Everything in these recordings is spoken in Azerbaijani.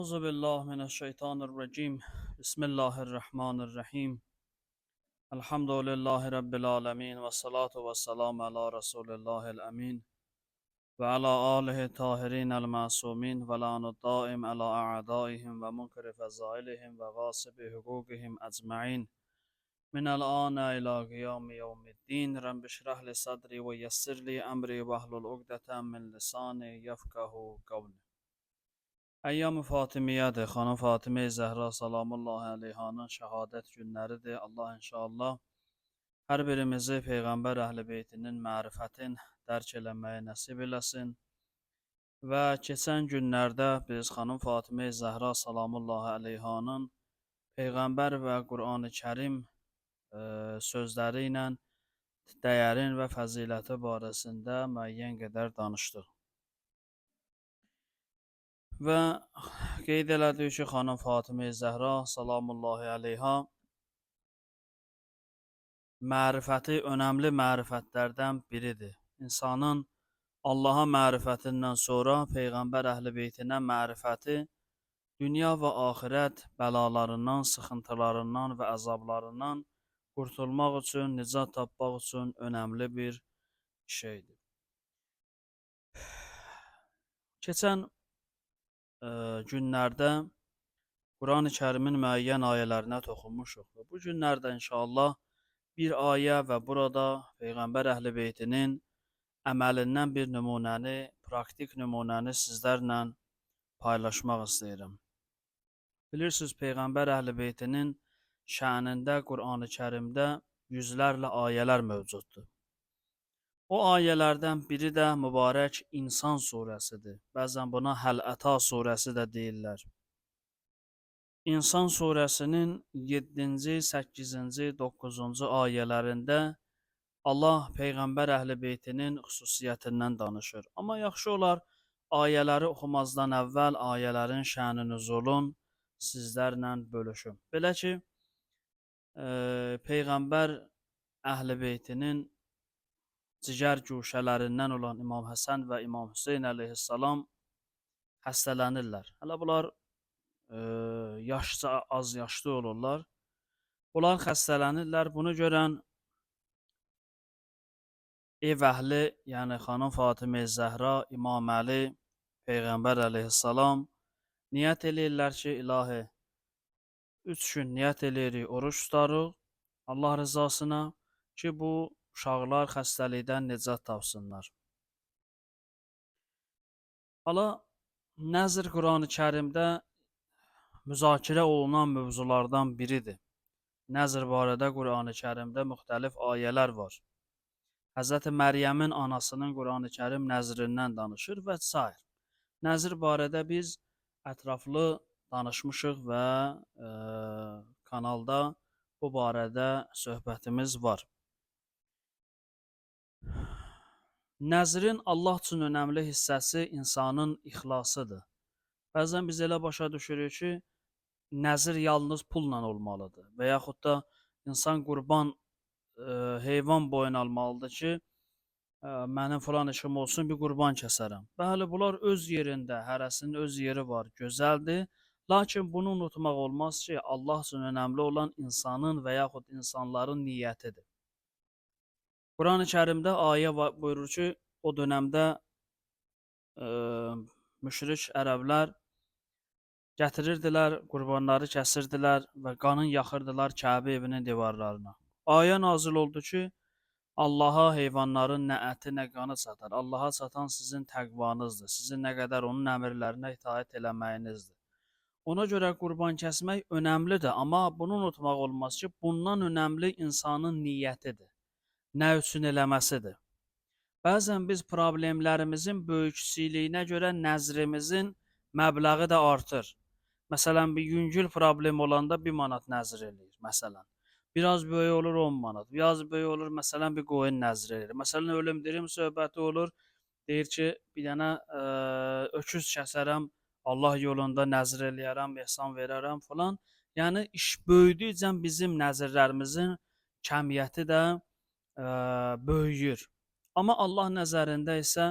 أعوذ بالله من الشيطان الرجيم بسم الله الرحمن الرحيم الحمد لله رب العالمين والصلاة والسلام على رسول الله الأمين وعلى آله الطاهرين المعصومين ولعن الدائم على أعدائهم ومنكر فضائلهم وغاصب حقوقهم أجمعين من الآن إلى قيام يوم الدين رب اشرح لي صدري ويسر لي أمري واحلل عقدة من لساني يفقه قولي. Əyyam-ı Fatimiyədir. Xanım Fatimə Zəhra salamullahi əleyhanın şəhadət günləridir. Allah inşallah hər birimizi Peyğəmbər Əhl-i-Beytinin mərifətin dərk eləməyi nəsib eləsin. Və keçən günlərdə biz xanım Fatimə Zəhra salamullahi əleyhanın Peyğəmbər və Qur'an-ı Kərim sözləri ilə dəyərin və fəziləti barəsində müəyyən qədər danışdıq. Və qeyd elədik ki, xanım Fatimə Zəhra salamullahi əleyha mərifəti önəmli mərifətlərdən biridir. İnsanın Allaha mərifətindən sonra Peyğəmbər Əhl-i-Beytinə mərifəti dünya və axirət bəlalarından, sıxıntılarından və əzablarından qurtulmaq üçün, nicat tapmaq üçün önəmli bir şeydir. Keçən günlərdə Quran-ı Kərimin müəyyən ayələrinə toxunmuşuq. Və bu günlərdə inşallah bir ayə və burada Peyğəmbər Əhl-i-Beytinin əməlindən bir nümunəni, praktik nümunəni sizlərlə paylaşmaq istəyirəm. Bilirsiniz, Peyğəmbər Əhl-i-Beytinin şənində Quran-ı Kərimdə yüzlərlə ayələr mövcuddur. O ayələrdən biri də mübarək İnsan surəsidir. Bəzən buna Həl-Əta surəsi də deyirlər. İnsan surəsinin 7-ci, 8-ci, 9-cu ayələrində Allah Peyğəmbər Əhl-i-Beytinin xüsusiyyətindən danışır. Amma yaxşı olar ayələri oxumazdan əvvəl ayələrin şən-nüzulun sizlərlə bölüşüm. Belə ki, Peyğəmbər Əhl-i-Beytinin cigər güşələrindən olan İmam Həsən və İmam Hüseyn əleyhissalam xəstələnirlər. Hələ bunlar az yaşlı olurlar. Bunlar xəstələnirlər. Bunu görən ev əhli, yəni xanım Fatimə Zəhra, İmam Əli, Peyğəmbər əleyhissalam niyyət eləyirlər ki, ilahi 3 gün niyyət eləyirik, oruç tutarıq Allah rızasına ki, bu uşaqlar xəstəlikdən nicat tapsınlar. Hala Nəzr Quran-ı Kərimdə müzakirə olunan mövzulardan biridir. Nəzr barədə Quran-ı Kərimdə müxtəlif ayələr var. Həzrəti Məryəmin anasının Quran-ı Kərim nəzrindən danışır və s. Nəzr barədə biz ətraflı danışmışıq və kanalda bu barədə söhbətimiz var. Nəzrin Allah üçün önəmli hissəsi insanın ixlasıdır. Bəzən biz elə başa düşürük ki, nəzir yalnız pulla olmalıdır və yaxud da insan qurban heyvan boyun almalıdır ki, mənim filan işim olsun, bir qurban kəsərəm. Bəli, bunlar öz yerində, hərəsinin öz yeri var, gözəldir. Lakin bunu unutmaq olmaz ki, Allah üçün önəmli olan insanın və yaxud insanların niyyətidir. Quran-ı Kərimdə ayə buyurur ki, o dönəmdə müşrik ərəblər gətirirdilər, qurbanları kəsirdilər və qanın yaxırdılar Kəbə evinin divarlarına. Ayə nazil oldu ki, Allaha heyvanların nə əti, nə qanı çatar. Allaha çatan sizin təqvanızdır, sizin nə qədər onun əmrlərinə itaət eləməyinizdir. Ona görə qurban kəsmək önəmlidir, amma bunu unutmaq olmaz ki, bundan önəmli insanın niyyətidir. Nə üçün eləməsidir. Bəzən biz problemlərimizin böyüklüyünə görə nəzrimizin məbləği də artır. Məsələn, bir yüngül problem olanda 1 manat nəzr eləyir, məsələn. Biraz böyük olur 10 manat, biraz böyük olur, məsələn, bir qoyun nəzr eləyir. Məsələn, ölüm dirim söhbəti olur, deyir ki, bir dənə öküz kəsərəm, Allah yolunda nəzr eləyərəm, ehsan verərəm falan. Yəni, iş böyüdükcə bizim nəzirlərimizin kəmiyyəti də böyüyür. Amma Allah nəzərində isə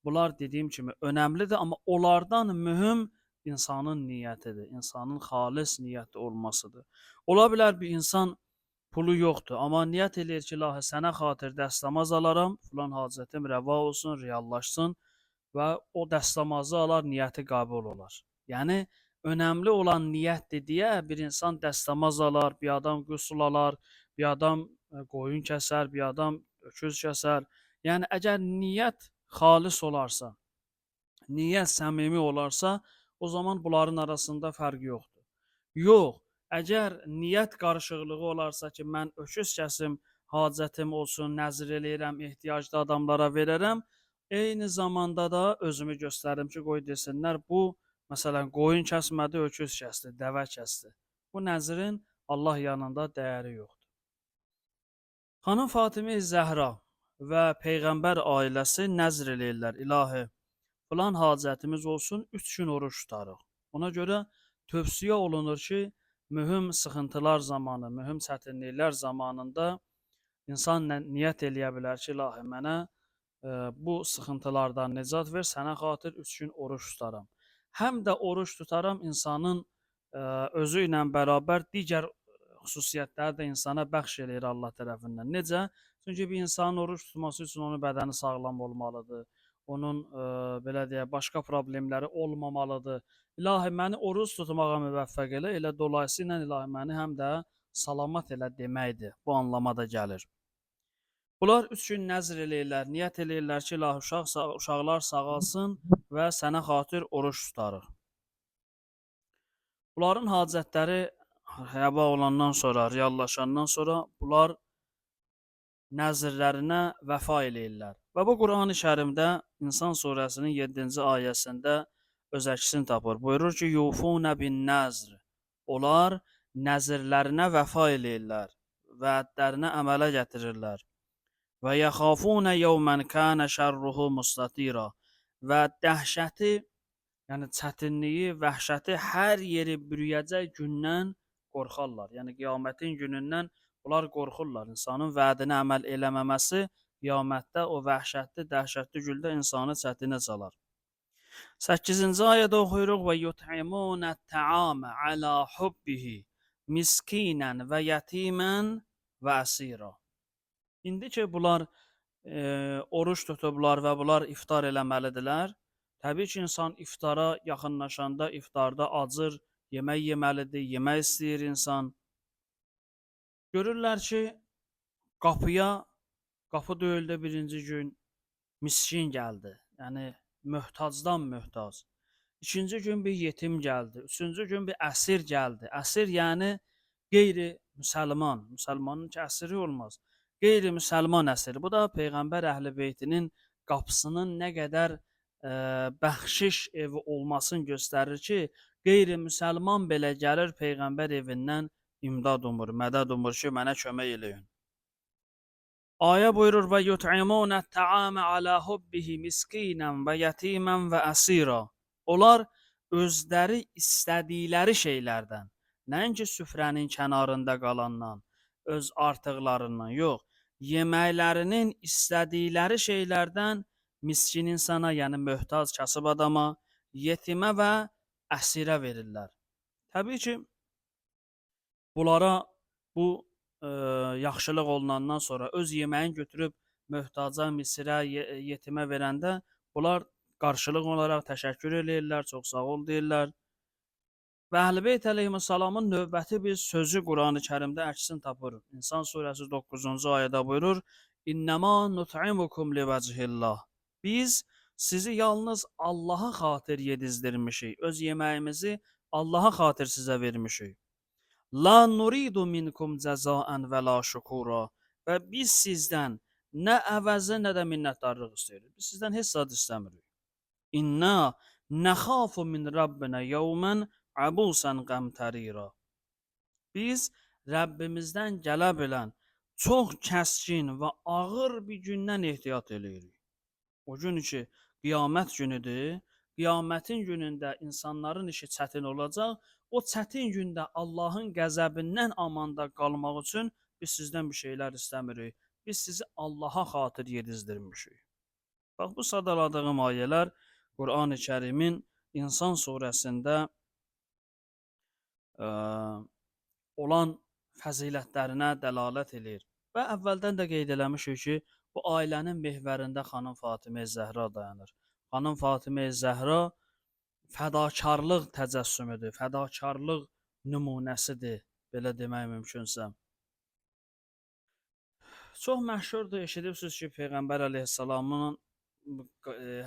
bunlar dediyim kimi önəmlidir, amma onlardan mühüm insanın niyyətidir, insanın xalis niyyətli olmasıdır. Ola bilər bir insan pulu yoxdur, amma niyyət eləyir ki, ilahi sənə xatir dəstəmaz alaram, filan hacətim rəva olsun, reallaşsın və o dəstəmazı alar, niyyəti qəbul olar. Yəni önəmli olan niyyətdir deyə bir insan dəstəmaz alar, bir adam qüsl alar, bir adam qoyun kəsər, bir adam öküz kəsər. Yəni əgər niyyət xalis olarsa, niyyət səmimi olarsa, o zaman bunların arasında fərq yoxdur. Yox, əgər niyyət qarışıqlığı olarsa ki, mən öküz kəsim, hacətim olsun, nəzr eləyirəm, ehtiyaclı adamlara verərəm, eyni zamanda da özümü göstərim ki, qoy desinlər, bu, məsələn, qoyun kəsmədi, öküz kəsdi, dəvə kəsdi. Bu nəzrin Allah yanında dəyəri yoxdur. Xanım Fatimə Zəhra və Peyğəmbər ailəsi nəzr eləyirlər, ilahi, filan hacətimiz olsun, 3 gün oruç tutarıq. Ona görə tövsiyə olunur ki, mühüm sıxıntılar zamanı, mühüm çətinliklər zamanında insan niyyət eləyə bilər ki, ilahi, mənə bu sıxıntılardan nicat ver, sənə xatir 3 gün oruç tutaram. Həm də oruç tutaram insanın özü ilə bərabər digər xüsusiyyətləri də insana bəxş eləyir Allah tərəfindən. Necə? Çünki bir insanın oruç tutması üçün onun bədəni sağlam olmalıdır. Onun belə deyək, başqa problemləri olmamalıdır. İlahi, məni oruç tutmağa müvəffəq elə, elə dolayısıyla ilahi məni həm də salamat elə deməkdir. Bu anlamada gəlir. Bunlar 3 gün nəzr eləyirlər, niyyət eləyirlər ki, ilahi uşaqlar sağalsın və sənə xatir oruç tutarıq. Bunların hacətləri həba olandan sonra, reallaşandan sonra bunlar nəzrlərinə vəfa eləyirlər. Və bu Qurani Kərimdə İnsan surəsinin 7-ci ayəsində öz əksini tapır. Buyurur ki, yufuna bin nəzr. Onlar nəzrlərinə vəfa eləyirlər, vədlərinə əmələ gətirirlər. Və yaxafuna yawman kana şerruhu mustatira. Və dəhşəti, yəni çətinliyi, vəhşəti hər yeri bürüyəcək gündən qorxarlar. Yəni qiyamətin günündən bunlar qorxurlar. İnsanın vədinə əməl eləməməsi qiyamətdə o vəhşətli, dəhşətli gündə insanı çətinə salar. 8-ci ayədə oxuyuruq və yut'imunət-ta'amə alə hubbihi miskinən və yetimən və əsira. İndi ki bunlar oruç tutublar və bunlar iftar eləməlidirlər. Təbii ki, insan iftara yaxınlaşanda iftarda acır, yemək yeməlidir, yemək istəyir insan. Görürlər ki, qapı döyüldü birinci gün, miskin gəldi. Yəni möhtacdan möhtac. İkinci gün bir yetim gəldi. Üçüncü gün bir əsir gəldi. Əsir yəni qeyri-müsəlman. Müsəlmanın ki əsiri olmaz. Qeyri-müsəlman əsiri. Bu da Peyğəmbər Əhl-i-Beytinin qapısının nə qədər bəxşiş evi olmasını göstərir ki, qeyri-müsəlman belə gəlir Peyğəmbər evindən imdad umur, mədəd umur ki, mənə kömək eləyin. Ayə buyurur və yut'imunət-ta'amə alə hubbihi miskinən və yetimən və əsira. Onlar özləri istədikləri şeylərdən, nəinki süfrənin kənarında qalandan, öz artıqlarından, yox, yeməklərinin istədikləri şeylərdən miskin insana, yəni möhtac kasıb adama, yetimə və əsirə verirlər. Təbii ki, bunlara bu yaxşılıq olunandan sonra öz yeməyin götürüb möhtaca, misirə, yetimə verəndə bunlar qarşılıq olaraq təşəkkür eləyirlər, çox sağ ol deyirlər. Və Əhl-i-Beyt əleyhissalamın növbəti bir sözü Qurani Kərimdə əksini tapır. İnsan surəsi 9-cu ayədə buyurur: "İnnəmə nut'imukum livəcihillah." Biz sizi yalnız Allaha xatir yedizdirmişik. Öz yeməyimizi Allaha xatir sizə vermişik. La nuridu minkum cəzaən və la şükura. Və biz sizdən nə əvəzi, nə də minnətdarlıq istəyirik. Biz sizdən heç zad istəmirik. İnna nəxafu min Rabbina yawman abusan qamtarira. Biz Rəbbimizdən gələ bilən çox kəskin və ağır bir gündən ehtiyat eləyirik. O gün ki, qiyamət günüdür. Qiyamətin günündə insanların işi çətin olacaq. O çətin gündə Allahın qəzəbindən amanda qalmaq üçün biz sizdən bir şeylər istəmirik. Biz sizi Allaha xatir yedizdirmişik. Bax, bu sadaladığım ayələr Qurani Kərimin İnsan surəsində ə, olan fəzilətlərinə dəlalət eləyir. Və əvvəldən də qeyd eləmişik ki, bu ailənin mehvərində xanım Fatimə Zəhra dayanır. Xanım Fatimə Zəhra fədakarlıq təcəssümüdür, fədakarlıq nümunəsidir, belə demək mümkünsə. Çox məşhurdur, eşidibsiniz ki, Peyğəmbər əleyhissalamın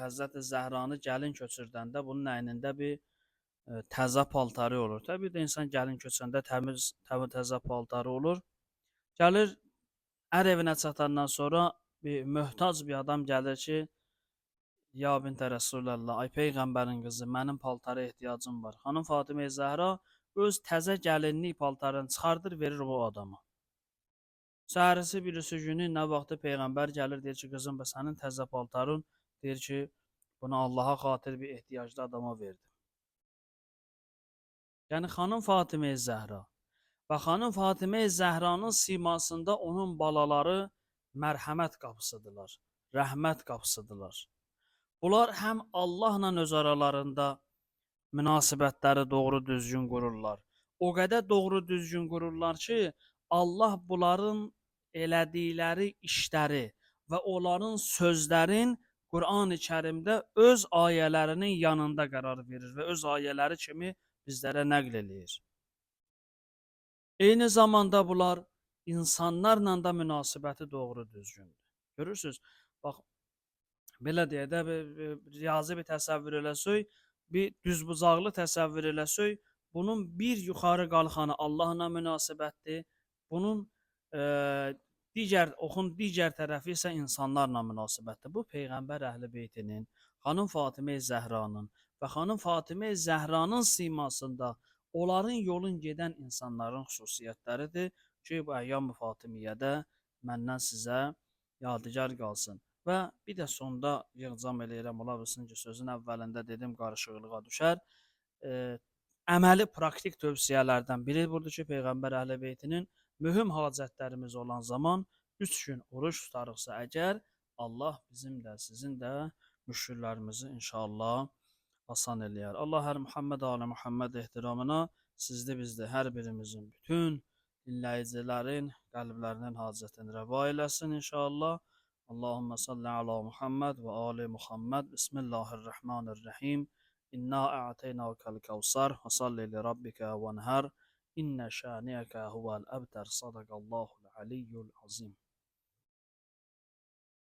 Həzrəti Zəhranı gəlin köçürdəndə bunun əynində bir təzə paltarı olur. Təbii də insan gəlin köçəndə təzə paltarı olur. Gəlir, ər evinə çatandan sonra bir möhtac bir adam gəlir ki, ya bintə Rəsuləllah, ay Peyğəmbərin qızı, mənim paltara ehtiyacım var. Xanım Fatimə Zəhra öz təzə gəlinlik paltarını çıxardır, verir o adama. Səhərisi birisi günü nə vaxtı Peyğəmbər gəlir, deyir ki, qızım, sənin təzə paltarın, deyir ki, bunu Allaha xatir bir ehtiyaclı adama verdim. Yəni xanım Fatimə Zəhra və xanım Fatimə Zəhranın simasında onun balaları mərhəmət qapısıdırlar, rəhmət qapısıdırlar. Bunlar həm Allahla öz aralarında münasibətləri doğru düzgün qururlar. O qədər doğru düzgün qururlar ki, Allah bunların elədikləri işləri və onların sözlərin Qur'an-ı Kərimdə öz ayələrinin yanında qərar verir və öz ayələri kimi bizlərə nəql eləyir. Eyni zamanda bunlar insanlarla da münasibəti doğru düzgündür. Görürsünüz, bax, belə deyək də, riyazi bir təsəvvür eləsək, bir düzbucaqlı təsəvvür eləsək, bunun bir yuxarı qalxanı Allahla münasibətdir, bunun oxun digər tərəfi isə insanlarla münasibətdir. Bu, Peyğəmbər Əhl-i Beytinin, xanım Fatimə Zəhranın və xanım Fatimə Zəhranın simasında onların yolun gedən insanların xüsusiyyətləridir ki, bu Əyyam-ı Fatimiyyədə məndən sizə yadigar qalsın. Və bir də sonda yığcam eləyirəm, ola bilsin ki, sözün əvvəlində dedim, qarışıqlığa düşər. Əməli praktik tövsiyələrdən biri budur ki, Peyğəmbər Əhl-i Beytinin mühüm hacətlərimiz olan zaman 3 gün oruç tutarıqsa əgər, Allah bizim də, sizin də müşküllərimizi inşallah asan eləyər. Allah hər Muhammed ali Muhammed ehtiramına sizdə bizdə hər birimizin bütün dinləyicilərin qəlblərinin hacətini rəva eləsin inşallah. Allahümme salli ala Muhammed və ali Muhammed. Bismillahirrahmanirrahim. İnna a'teynâkel kevsar və salli li rabbike venher. İnne şâniyeke huvel ebter. Sadakallahul aliyyul azim.